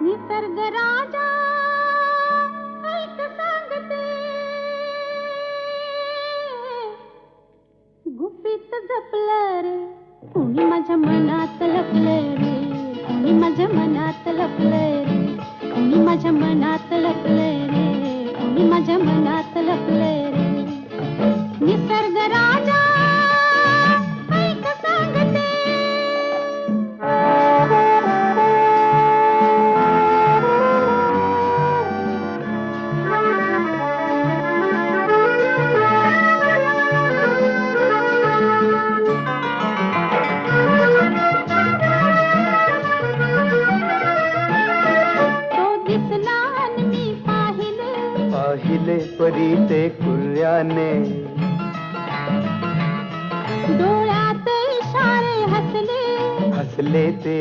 निसर्ग राजा ऐक सांगते, गुपित जपलं रे कुणी माझ्या मनात लपलं रे, कुणी माझ्या मनात लपलं रे, कुणी माझ्या मनात लपलं रे, कुणी माझ्या मनात लपलं रे. निसर्ग राजा ऐक सांगते. पाहिले परी ते कुर्याने, डोळ्यात इशारे हसले हसले ते